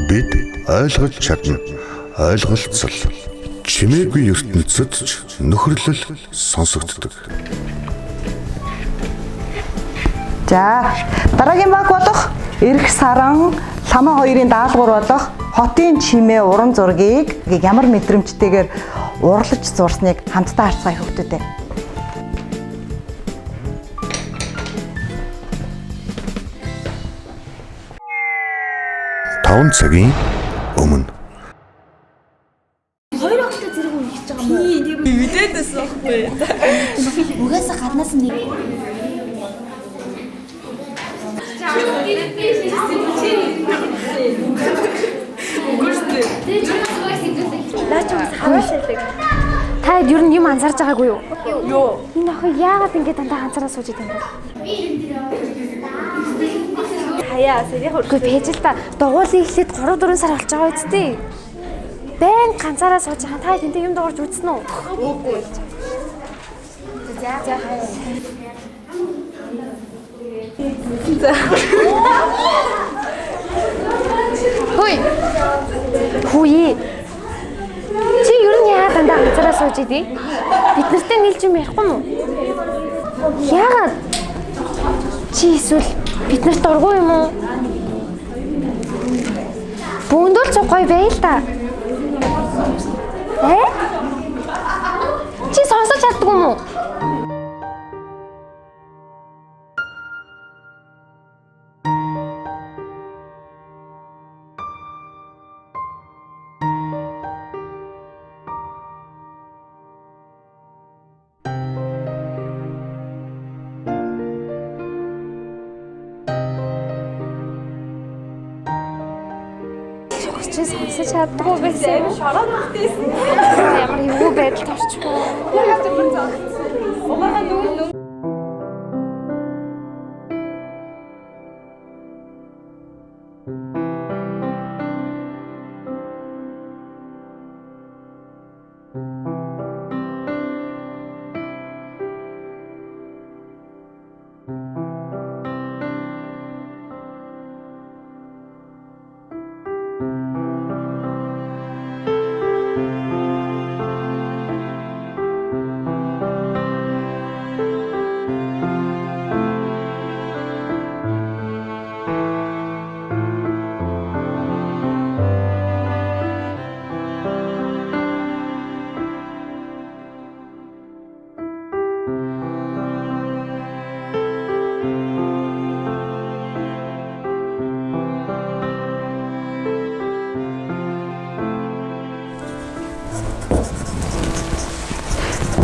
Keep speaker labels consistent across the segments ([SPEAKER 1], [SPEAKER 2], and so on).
[SPEAKER 1] бид ойлгож чадна. Ойлголцол. Чимээгүй ертөнцөд ч нөхөрлөл сонсогддог.
[SPEAKER 2] За, дараагийн баг болох Эрх саран Ламаа хоёрын даалгавар болох хотын чимээ уран зургийг ямар мэдрэмжтэйгээр урлаж зурсныг хамтдаа харцгаая хүүхдүүдээ.
[SPEAKER 1] 5 цагийн өмнө.
[SPEAKER 3] Хоёр охтой зэрэг үе хийж байгаа юм уу? Тийм, мэдээд байсан байхгүй. Угаасаа гаднаас нь нэг.
[SPEAKER 4] Та ер нь юм анзаарч байгаагүй юу? Юу? Энэ охин яагаад ингэ дандаа ганцаараа сууж байгаа юм бэ? Хаяа, сэрийхөө пэжл та дугуулын эхлээд 3-4 сар болж байгаа үсттэй. Байн ганцаараа сууж байгаа. Та тэнтэй юм дуурж үзсэн үү? Үгүй. За. Хүй. Чи ер нь яагаад дандаа ганцаараа сууж идэв? Бид нартай нийлж юм ярихгүй юу? Яагаад? Чи эсвэл бид нарт дургүй юм уу? Бүүндөл ч гоё байл та. Чи сонсож чаддгүй юм уу? Чи сонсож чаддгүй байсан. Шороо нүхтэйсэн. Ямар юу байдалд орчихвоо.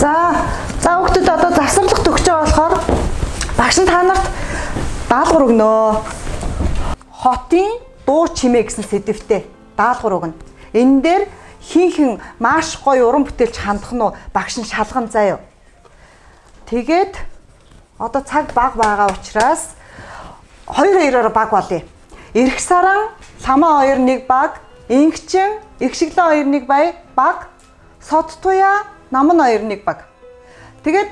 [SPEAKER 2] За хүүхдүүд одоо завсарлах төгсөж байгаа болохоор багш нь та нарт даалгавар өгнө. Хотын дуу чимээ гэсэн сэдвтэ даалгавар өгнө. Энэ дээр хин маш гоё уран бүтээлч хандах нь багш нь шалган заяа. Тэгээд одоо цаг бага байгаа учраас 2-2-оор баг болъё. Эрх саран Ламаа 2 1 баг, Ингчин Игшиглэн 2 1 баг, Сод туяа Намн 2 1 баг. Тэгээд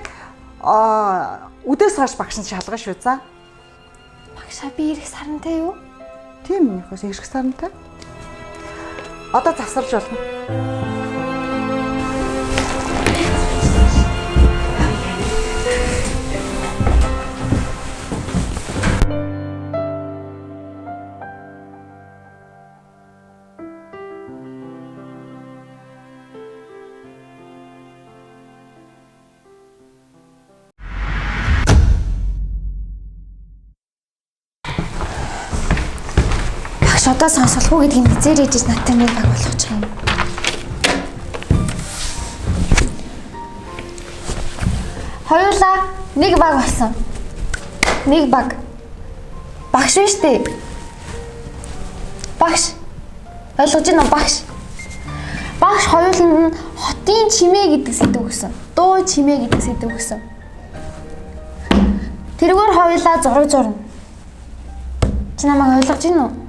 [SPEAKER 2] үдээс хойш багш нь шалгана шүү. За.
[SPEAKER 4] Багшаа би эрх сарантай юу?
[SPEAKER 2] Тийм нөхөөс эрх сарантай. Одоо завсарч болно.
[SPEAKER 4] Одоо сонсолгүй гэдгийг низээр ижиж надтай нэг баг болгочих юм. Хоёулаа нэг баг болсон. Нэг баг. Багш биш үү? Багш. Ойлгож байна уу багш? Багш хоёуланд нь хотын чимээ гэдэг сэдв өгсөн. Дуу чимээ гэдэг сэдв өгсөн. Тэргээр хоёулаа зураг зурна. Чи намайг ойлгож байна уу?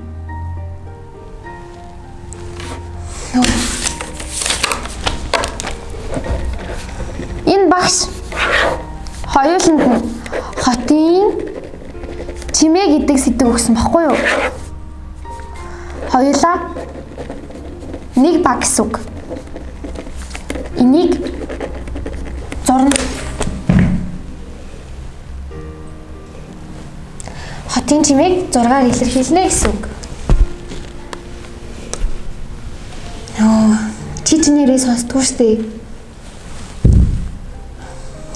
[SPEAKER 4] Энэ багш хоёуланд нь хотын чимээ гэдэг сэдв өгсөн баггүй юу? хоёулаа нэг баг гэсэн үг. Энийг зурна. Хотын чимээг зургаар илэрхийлнэ гэсэн үг. Чи нэрээ сонсдгүй штэ.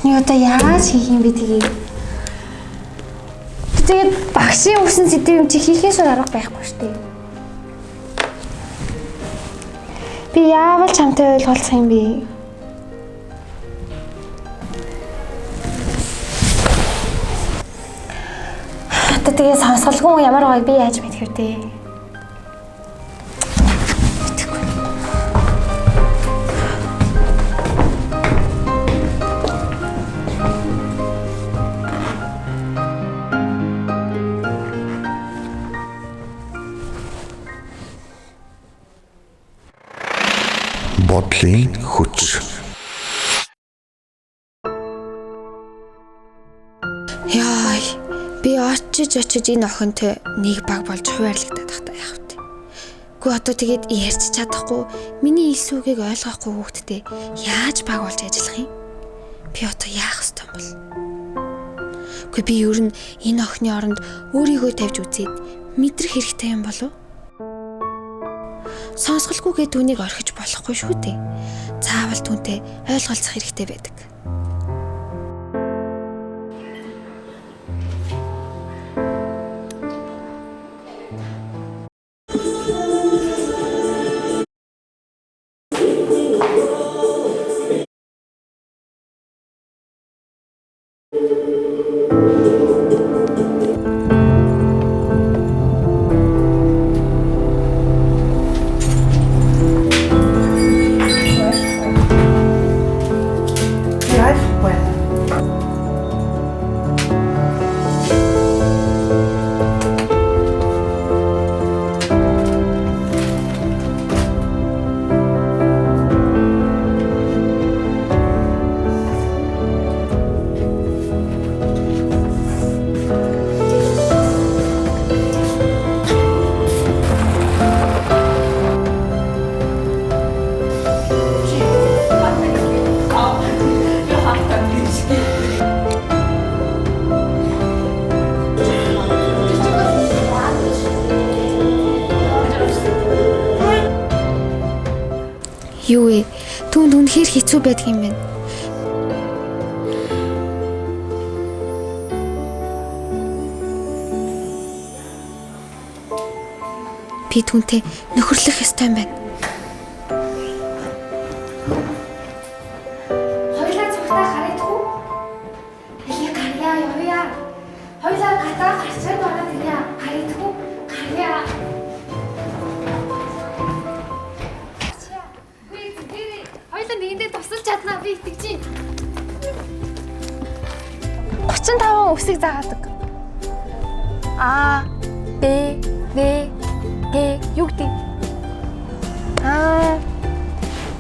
[SPEAKER 4] Одоо яаж хийх юм бэ тэгээ? Тэгээд багшийн өгсөн сэдв юм чи хийхээс арга байхгүй штэ. Би яавал чамтай ойлголцох юм бэ? Тэгээ сонсголгүй ямар байгааг би яаж мэдэх вэ те?
[SPEAKER 1] Бодлын хүч.
[SPEAKER 4] Яй, би очиж энэ охинтой нэг баг болж хуваарлагдаад тахтаа яах вэ? Гү одоо тэгээд ярьж чадахгүй, миний ил сүгийг ойлгохгүй хүүхдтэй яаж баг болж ажиллах юм? Би одоо яах ёстой юм бол? Гү би ер нь энэ охины оронд өөрийгөө тавьж үзээд мэдрэх хэрэгтэй юм болов? Сонсголгүйгээ түүнийг орхиж болохгүй шүү дээ. Заавал түүнтэй ойлголцох хэрэгтэй байдаг. Юу вэ? Түүнд үнэхээр хэцүү байдаг юм байна. Би түүнтэй нөхөрлөх ёстой юм байна. Хоёулаа цогтаа харагдах уу? Хэлээ гарьяа явъя. Хоёулаа гатаа гарчаад байгаа тийм харагдах уу? Гарьяа. Хоёулаа нэгэндээ тусалж чаднаа би итгэж байна. 35 үсэг заагадаг. А, Б, В, Г юу гэдэг?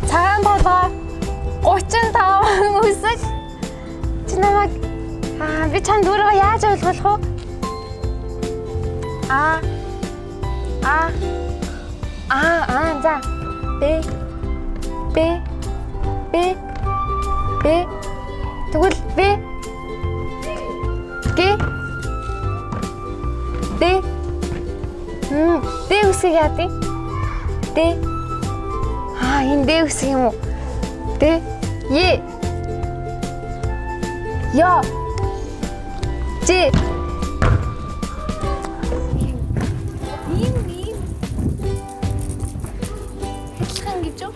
[SPEAKER 4] Цагаан толгой 35 үсэг. Чи намайг би чамд өөрөө яаж ойлгох вэ? За. Б. Тэгвэл Б. Г. Д. Д үсэг яа тий? Д. Энэ Д үсэг юм уу? Д. Е. Я. Ж. Хэлхэн гэж юу?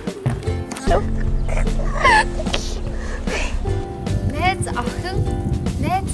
[SPEAKER 4] Нэт охин. Нэт.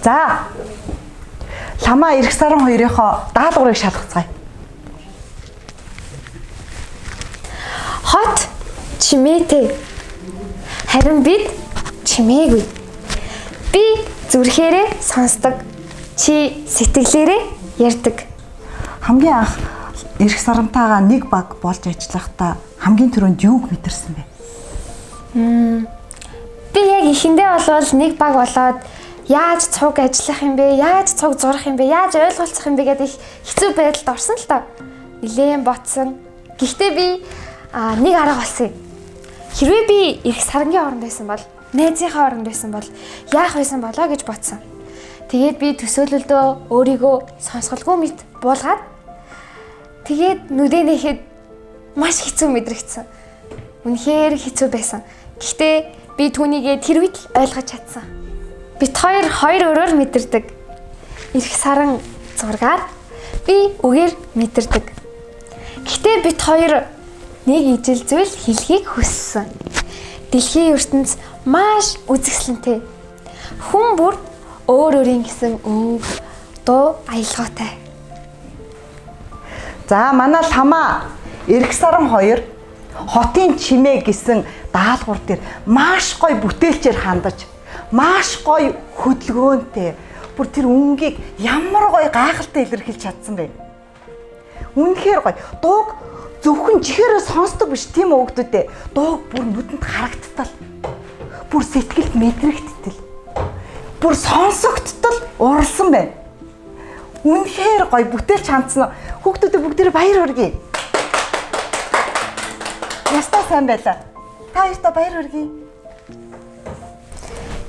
[SPEAKER 2] За. Ламаа Ирэх сарын хоёрынхоо даалгаврыг шалгацгаая.
[SPEAKER 4] Хот чимээтэй. Харин бид чимээгүй. Би зүрхээрээ сонсдог. Чи сэтгэлээрээ ярьдаг.
[SPEAKER 2] Хамгийн анх Ирэх сарантайгаа нэг баг болж ажиллахдаа хамгийн түрүүнд юуг мэдэрсэн бэ?
[SPEAKER 4] Би яг ихэндээ болвол нэг баг болоод яаж цуг ажиллах юм бэ? Яаж цуг зурах юм бэ? Яаж ойлголцох юм бэ гэдэг их хэцүү байдалд орсон л доо. Нилээн ботсон. Гэхдээ би нэг арга болсон юм. Хэрвээ би Ирэх сарангийн оронд байсан бол, найзынхаа оронд байсан бол яах байсан болоо гэж бодсон. Тэгээд би төсөөлөлдөө өөрийгөө сонсголгүй мэт буулгаад тэгээд нүдээ нэхэд маш хэцүү мэдрэгдсэн. Үнэхээр хэцүү байсан. Гэхдээ би түүнийгээ тэр үед л ойлгож чадсан. Бид хоёр өөрөөр мэдэрдэг. Ирэх саран зургаар би үгээр мэдэрдэг. Гэхдээ бид хоёр нэг ижил зүйл хэлхийг хүссэн. Дэлхийн ертөнц маш үзэсгэлэнтэй. Хүн бүр өөр өөрийн гэсэн өнгө, дуу, аялгаатай.
[SPEAKER 2] За манай Ламаа Ирэх сарын 2 хотын чимээ гэсэн даалгавар дээр маш гоё бүтээлчээр хандаж, маш гоё хөдөлгөөнтэй. Бүр тэр үнгийг ямар гоё гайхалтай илэрхийлж чадсан бэ. Үнэхээр гоё. Дууг зөвхөн чихээрээ сонсдог биш тийм үү хүүхдүүдээ. Дууг бүр нүдэнд харагдтал. Бүр сэтгэлд мэдрэгдтэл. Бүр сонсогдтол уралсан байна. Үнэхээр гоё бүтээлч хандсан. Хүүхдүүдээ бүгдээрээ баяр хүргэе. Ястаа сайн байлаа. Та хоёртаа баяр хүргэе.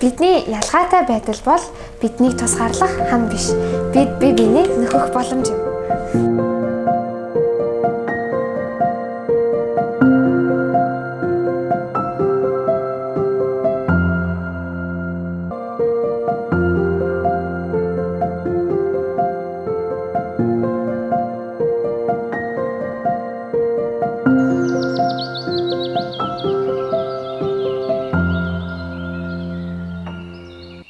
[SPEAKER 4] Бидний ялгаатай байдал бол биднийг тусгаарлах хам биш. Бид бие биенээ нөхөх боломж юм.